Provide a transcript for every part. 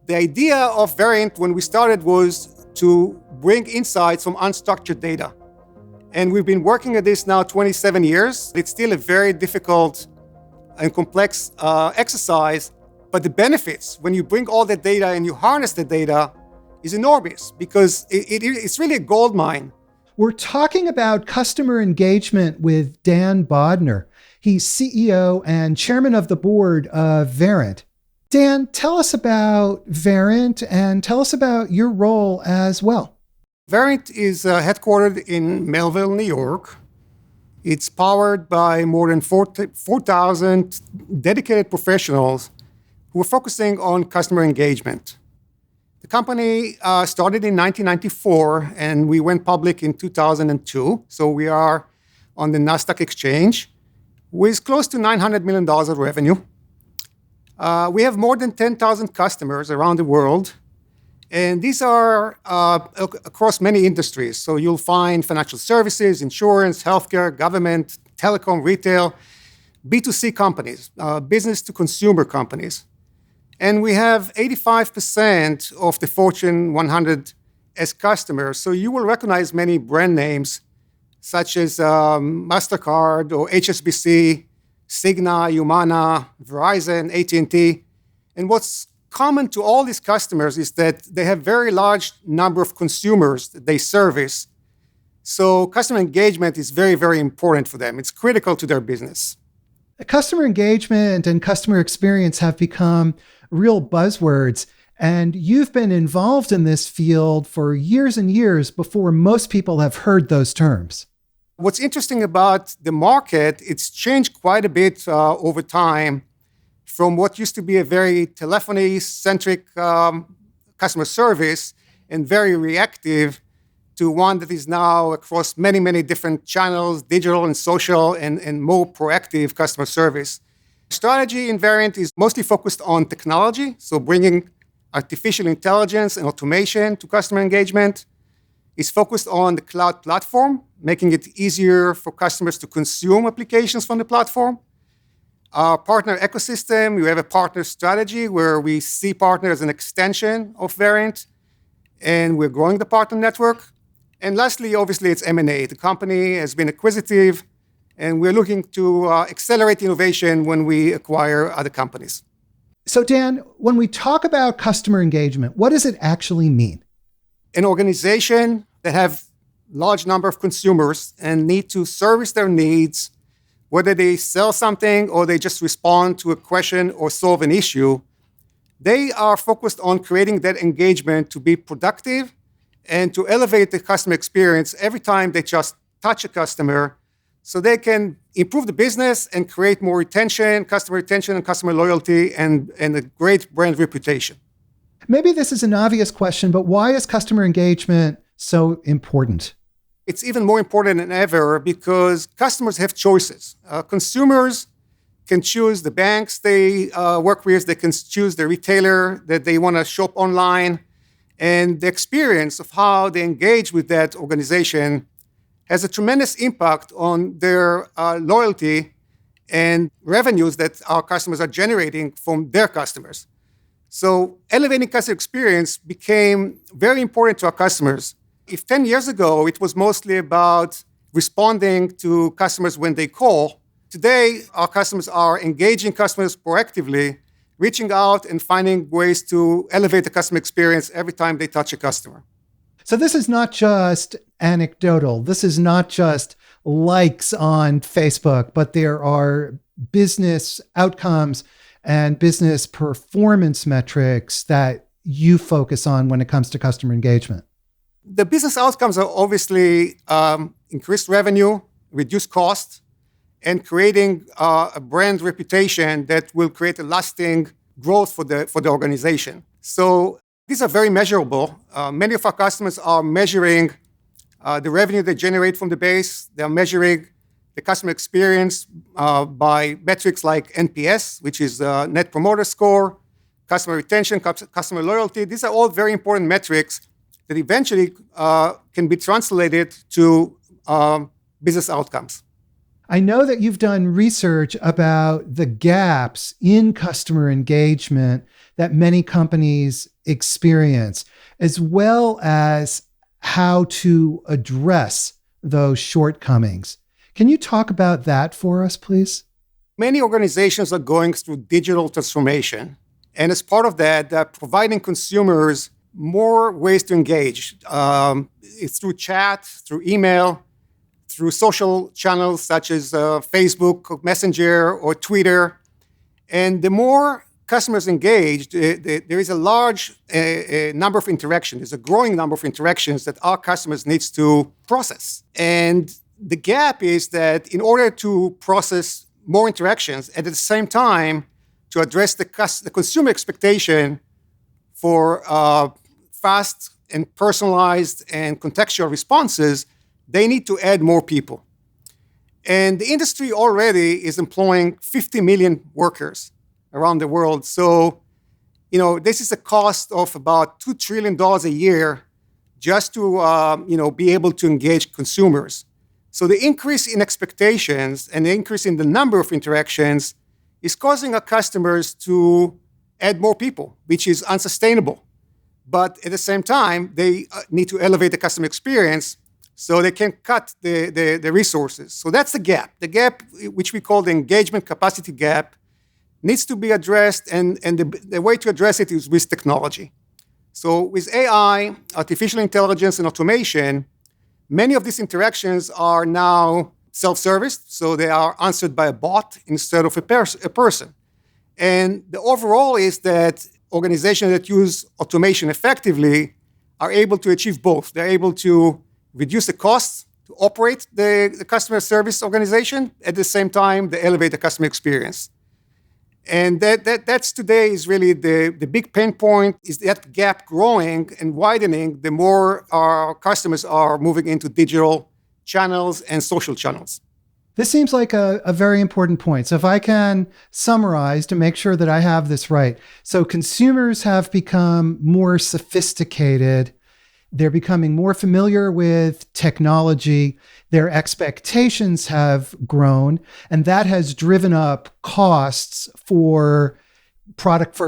The idea of Verint when we started was to bring insights from unstructured data. And we've been working at this now 27 years. It's still a very difficult and complex exercise, but the benefits when you bring all the data and you harness the data is enormous because it's really a gold mine. We're talking about customer engagement with Dan Bodner. He's CEO and Chairman of the Board of Verint. Dan, tell us about Verint and tell us about your role as well. Verint is headquartered in Melville, New York. It's powered by more than 4,000 dedicated professionals who are focusing on customer engagement. The company started in 1994 and we went public in 2002. So we are on the NASDAQ exchange with close to $900 million of revenue. We have more than 10,000 customers around the world, and these are across many industries. So you'll find financial services, insurance, healthcare, government, telecom, retail, B2C companies, business-to-consumer companies. And we have 85% of the Fortune 100 as customers. So you will recognize many brand names such as MasterCard or HSBC, Cigna, Humana, Verizon, AT&T. And what's common to all these customers is that they have very large number of consumers that they service. So customer engagement is very, very important for them. It's critical to their business. Customer engagement and customer experience have become real buzzwords, and you've been involved in this field for years and years before most people have heard those terms. What's interesting about the market, it's changed quite a bit over time from what used to be a very telephony-centric customer service and very reactive to one that is now across many, many different channels, digital and social, and more proactive customer service. Strategy in Verint is mostly focused on technology, so bringing artificial intelligence and automation to customer engagement. It's focused on the cloud platform, making it easier for customers to consume applications from the platform. Our partner ecosystem, we have a partner strategy where we see partners as an extension of Verint, and we're growing the partner network. And lastly, obviously, it's M&A. The company has been acquisitive, and we're looking to accelerate innovation when we acquire other companies. So Dan, when we talk about customer engagement, what does it actually mean? An organization that have large number of consumers and need to service their needs, whether they sell something or they just respond to a question or solve an issue, they are focused on creating that engagement to be productive and to elevate the customer experience every time they just touch a customer so they can improve the business and create more customer retention and customer loyalty and a great brand reputation. Maybe this is an obvious question, but why is customer engagement so important? It's even more important than ever because customers have choices. Consumers can choose the banks they work with, they can choose the retailer that they want to shop online, and the experience of how they engage with that organization has a tremendous impact on their loyalty and revenues that our customers are generating from their customers. So elevating customer experience became very important to our customers. If 10 years ago, it was mostly about responding to customers when they call, today, our customers are engaging customers proactively, reaching out and finding ways to elevate the customer experience every time they touch a customer. So this is not just anecdotal. This is not just likes on Facebook, but there are business outcomes and business performance metrics that you focus on when it comes to customer engagement. The business outcomes are obviously increased revenue, reduced cost, and creating a brand reputation that will create a lasting growth for the organization. So these are very measurable. Many of our customers are measuring the revenue they generate from the base. They're measuring the customer experience by metrics like NPS, which is Net Promoter Score, customer retention, customer loyalty. These are all very important metrics that eventually can be translated to business outcomes. I know that you've done research about the gaps in customer engagement that many companies experience, as well as how to address those shortcomings. Can you talk about that for us, please? Many organizations are going through digital transformation. And as part of that, they're providing consumers more ways to engage. It's through chat, through email, through social channels such as Facebook, Messenger, or Twitter. And the more customers engaged, there is a large number of interactions. There's a growing number of interactions that our customers need to process. And the gap is that in order to process more interactions, and at the same time, to address the consumer expectation for fast and personalized and contextual responses, they need to add more people. And the industry already is employing 50 million workers around the world. So, this is a cost of about $2 trillion a year just to, be able to engage consumers. So the increase in expectations and the increase in the number of interactions is causing our customers to add more people, which is unsustainable. But at the same time, they need to elevate the customer experience so they can cut the resources. So that's the gap. The gap, which we call the engagement capacity gap, needs to be addressed, and the way to address it is with technology. So with AI, artificial intelligence, and automation, many of these interactions are now self-service, so they are answered by a bot instead of a person. And the overall is that organizations that use automation effectively are able to achieve both. They're able to reduce the costs to operate the customer service organization. At the same time, they elevate the customer experience. And that's today is really the big pain point, is that gap growing and widening the more our customers are moving into digital channels and social channels. This seems like a very important point. So if I can summarize to make sure that I have this right. So consumers have become more sophisticated. They're becoming more familiar with technology. Their expectations have grown, and that has driven up costs for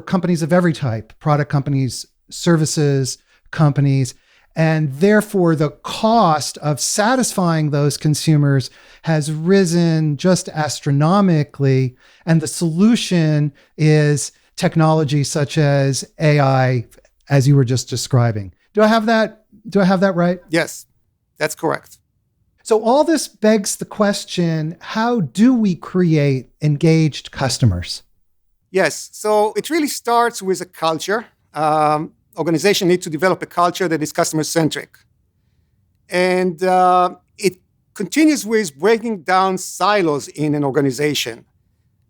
companies of every type, product companies, services companies, and therefore the cost of satisfying those consumers has risen just astronomically. And the solution is technology such as AI, as you were just describing. Do I have that right? Yes, that's correct. So all this begs the question, how do we create engaged customers? Yes, so it really starts with a culture. Organizations need to develop a culture that is customer-centric. And it continues with breaking down silos in an organization.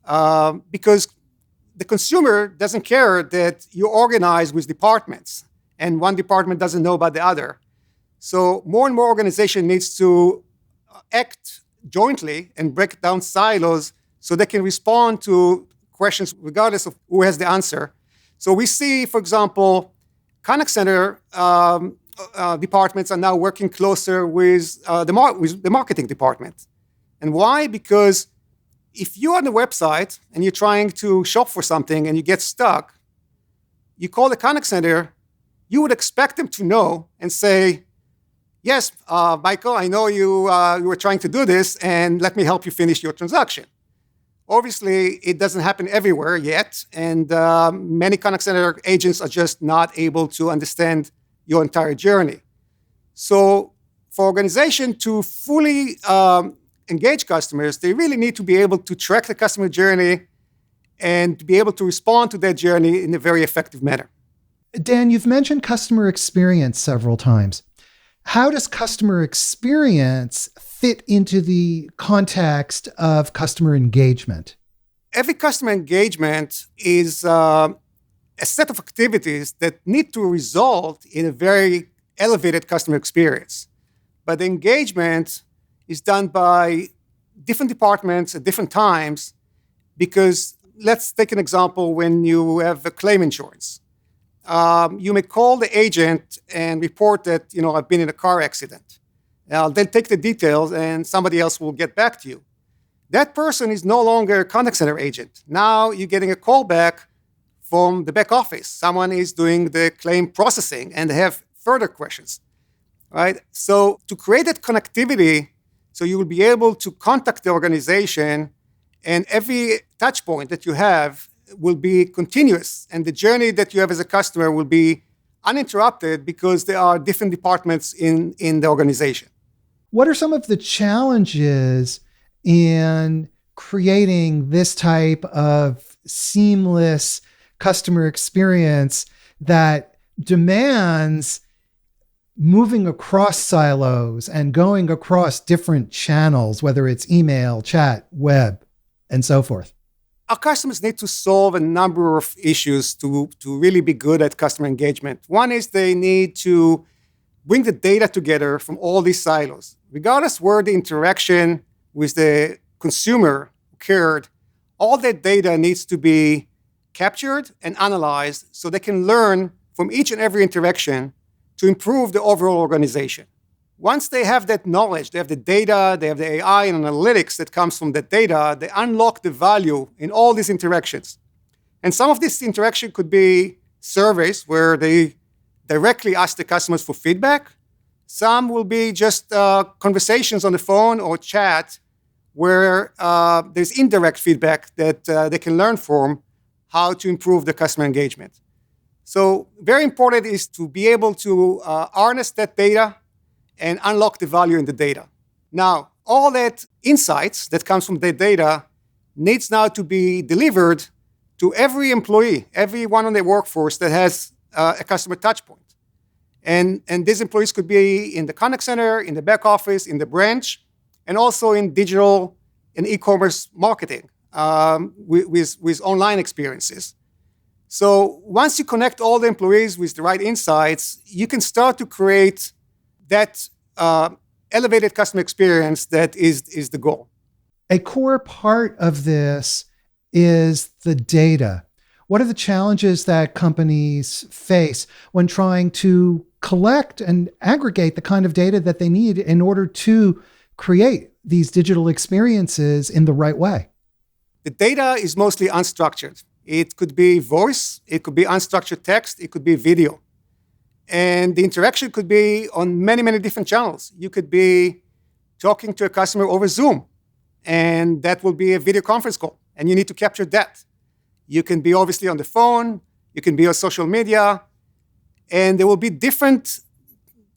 Because the consumer doesn't care that you organize with departments, and one department doesn't know about the other. So more and more organization needs to act jointly and break down silos so they can respond to questions regardless of who has the answer. So we see, for example, contact center departments are now working closer with the marketing department. And why? Because if you're on the website and you're trying to shop for something and you get stuck, you call the contact center, you would expect them to know and say, yes, Michael, I know you were trying to do this, and let me help you finish your transaction. Obviously, it doesn't happen everywhere yet, and many contact center agents are just not able to understand your entire journey. So for organizations to fully engage customers, they really need to be able to track the customer journey and be able to respond to that journey in a very effective manner. Dan, you've mentioned customer experience several times. How does customer experience fit into the context of customer engagement? Every customer engagement is a set of activities that need to result in a very elevated customer experience. But the engagement is done by different departments at different times, because let's take an example when you have a claim insurance. You may call the agent and report that, I've been in a car accident. They'll take the details and somebody else will get back to you. That person is no longer a contact center agent. Now you're getting a call back from the back office. Someone is doing the claim processing and they have further questions, right? So to create that connectivity, so you will be able to contact the organization, and every touch point that you have will be continuous, and the journey that you have as a customer will be uninterrupted because there are different departments in the organization. What are some of the challenges in creating this type of seamless customer experience that demands moving across silos and going across different channels, whether it's email, chat, web, and so forth? Our customers need to solve a number of issues to really be good at customer engagement. One is they need to bring the data together from all these silos. Regardless where the interaction with the consumer occurred, all that data needs to be captured and analyzed so they can learn from each and every interaction to improve the overall organization. Once they have that knowledge, they have the data, they have the AI and analytics that comes from that data, they unlock the value in all these interactions. And some of this interaction could be surveys where they directly ask the customers for feedback. Some will be just conversations on the phone or chat where there's indirect feedback that they can learn from how to improve the customer engagement. So very important is to be able to harness that data and unlock the value in the data. Now, all that insights that comes from the data needs now to be delivered to every employee, everyone on the workforce that has a customer touch point. And these employees could be in the contact center, in the back office, in the branch, and also in digital and e-commerce marketing with online experiences. So once you connect all the employees with the right insights, you can start to create that elevated customer experience that is the goal. A core part of this is the data. What are the challenges that companies face when trying to collect and aggregate the kind of data that they need in order to create these digital experiences in the right way? The data is mostly unstructured. It could be voice, it could be unstructured text, it could be video. And the interaction could be on many, many different channels. You could be talking to a customer over Zoom, and that will be a video conference call, and you need to capture that. You can be obviously on the phone, you can be on social media, and there will be different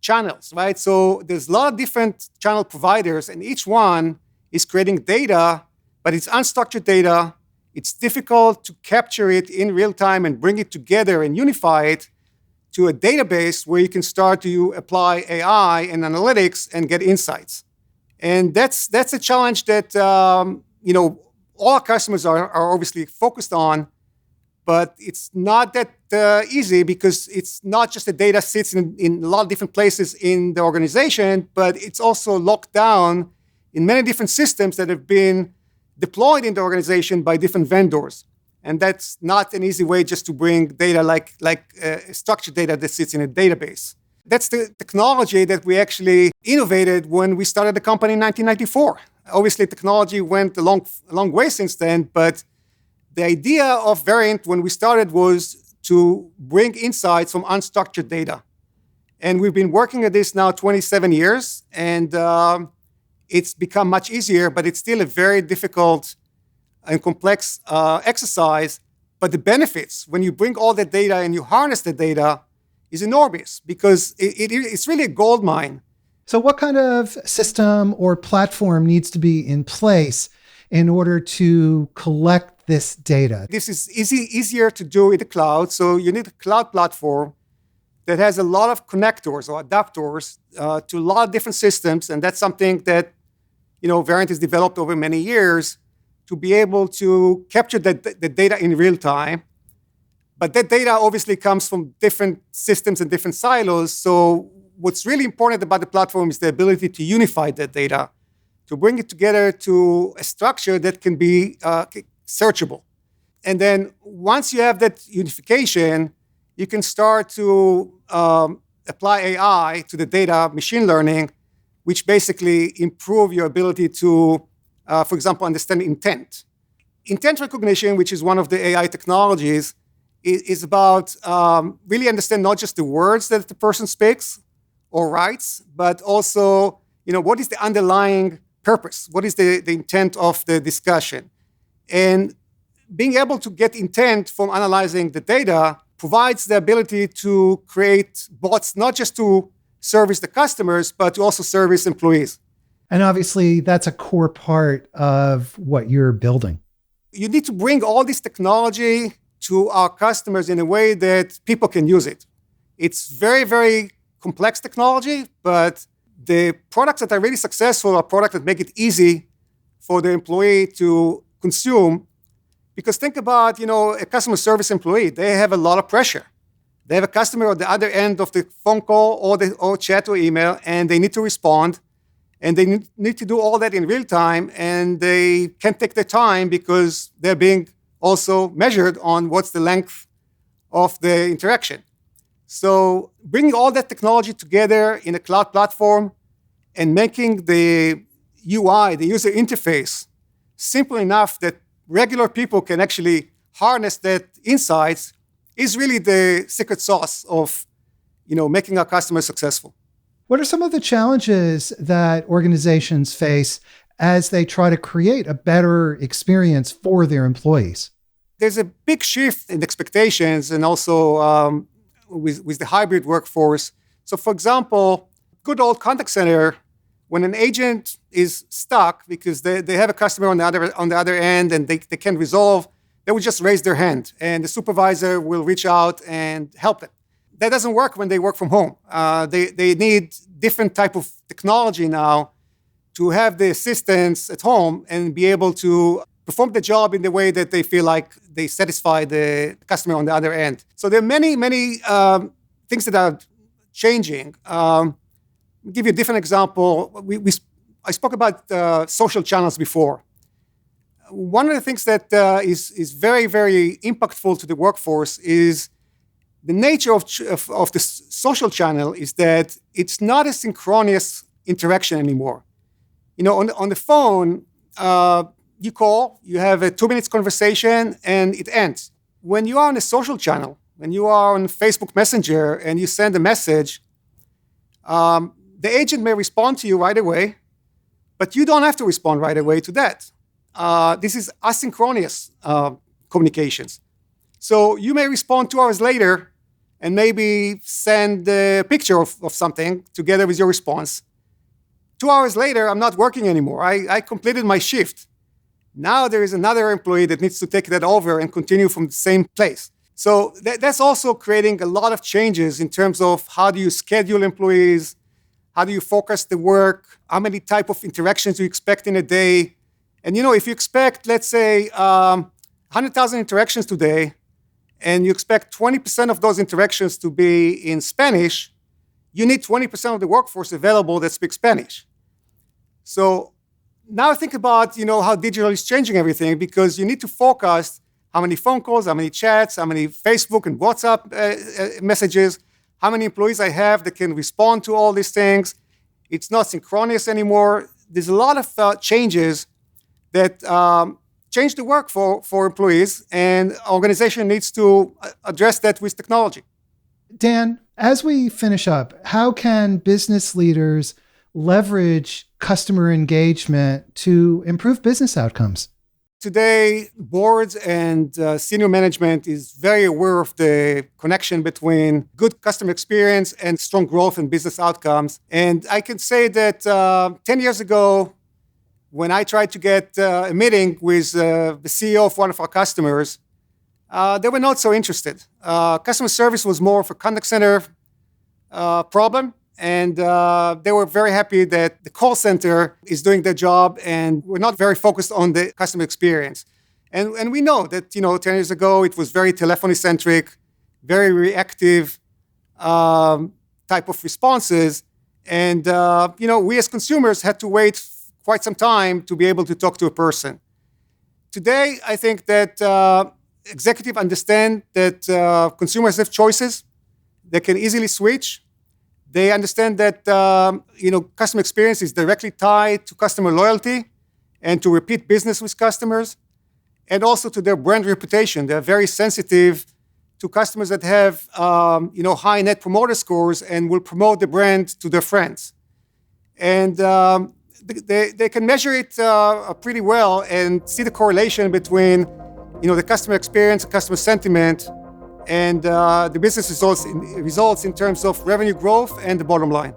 channels, right? So there's a lot of different channel providers, and each one is creating data, but it's unstructured data. It's difficult to capture it in real time and bring it together and unify it to a database where you can start to apply AI and analytics and get insights. And that's a challenge that all our customers are obviously focused on, but it's not that easy because it's not just the data sits in a lot of different places in the organization, but it's also locked down in many different systems that have been deployed in the organization by different vendors. And that's not an easy way just to bring data like structured data that sits in a database. That's the technology that we actually innovated when we started the company in 1994. Obviously, technology went a long way since then, but the idea of Verint when we started was to bring insights from unstructured data. And we've been working at this now 27 years, and it's become much easier, but it's still a very difficult and complex exercise. But the benefits, when you bring all that data and you harness the data, is enormous because it's really a gold mine. So what kind of system or platform needs to be in place in order to collect this data? This is easier to do in the cloud. So you need a cloud platform that has a lot of connectors or adapters to a lot of different systems. And that's something that Verint has developed over many years to be able to capture the data in real time. But that data obviously comes from different systems and different silos. So what's really important about the platform is the ability to unify that data, to bring it together to a structure that can be searchable. And then once you have that unification, you can start to apply AI to the data, machine learning, which basically improve your ability to, for example, understand intent. Intent recognition, which is one of the AI technologies, is about really understand not just the words that the person speaks or writes, but also, what is the underlying purpose? What is the intent of the discussion? And being able to get intent from analyzing the data provides the ability to create bots, not just to service the customers, but to also service employees. And obviously, that's a core part of what you're building. You need to bring all this technology to our customers in a way that people can use it. It's very, very complex technology, but the products that are really successful are products that make it easy for the employee to consume. Because think about, a customer service employee. They have a lot of pressure. They have a customer at the other end of the phone call or chat or email, and they need to respond. And they need to do all that in real time, and they can't take their time because they're being also measured on what's the length of the interaction. So bringing all that technology together in a cloud platform and making the UI, the user interface, simple enough that regular people can actually harness that insights is really the secret sauce of, making our customers successful. What are some of the challenges that organizations face as they try to create a better experience for their employees? There's a big shift in expectations and also with the hybrid workforce. So for example, good old contact center, when an agent is stuck because they have a customer on the other end and they can't resolve, they would just raise their hand and the supervisor will reach out and help them. That doesn't work when they work from home. They need different type of technology now to have the assistants at home and be able to perform the job in the way that they feel like they satisfy the customer on the other end. So there are many, many things that are changing. I'll give you a different example. I spoke about social channels before. One of the things that is very, very impactful to the workforce is the nature of the social channel is that it's not a synchronous interaction anymore. On the phone, you call, you have a 2-minute conversation, and it ends. When you are on a social channel, when you are on Facebook Messenger and you send a message, the agent may respond to you right away, but you don't have to respond right away to that. This is asynchronous communications. So you may respond 2 hours later and maybe send a picture of something together with your response. 2 hours later, I'm not working anymore. I completed my shift. Now there is another employee that needs to take that over and continue from the same place. So that's also creating a lot of changes in terms of how do you schedule employees, how do you focus the work, how many type of interactions you expect in a day. And if you expect, let's say, 100,000 interactions today, and you expect 20% of those interactions to be in Spanish, you need 20% of the workforce available that speaks Spanish. So now think about, how digital is changing everything, because you need to forecast how many phone calls, how many chats, how many Facebook and WhatsApp messages, how many employees I have that can respond to all these things. It's not synchronous anymore. There's a lot of changes that change the work for employees, and organization needs to address that with technology. Dan, as we finish up, how can business leaders leverage customer engagement to improve business outcomes? Today, boards and senior management is very aware of the connection between good customer experience and strong growth and business outcomes. And I can say that 10 years ago, when I tried to get a meeting with the CEO of one of our customers, they were not so interested. Customer service was more of a contact center problem, and they were very happy that the call center is doing their job, and we're not very focused on the customer experience. And we know that 10 years ago it was very telephony-centric, very reactive type of responses, and we as consumers had to wait quite some time to be able to talk to a person. Today, I think that executives understand that consumers have choices. They can easily switch. They understand that customer experience is directly tied to customer loyalty and to repeat business with customers, and also to their brand reputation. They're very sensitive to customers that have high net promoter scores and will promote the brand to their friends. And they can measure it pretty well and see the correlation between the customer experience, customer sentiment, and the business results in terms of revenue growth and the bottom line.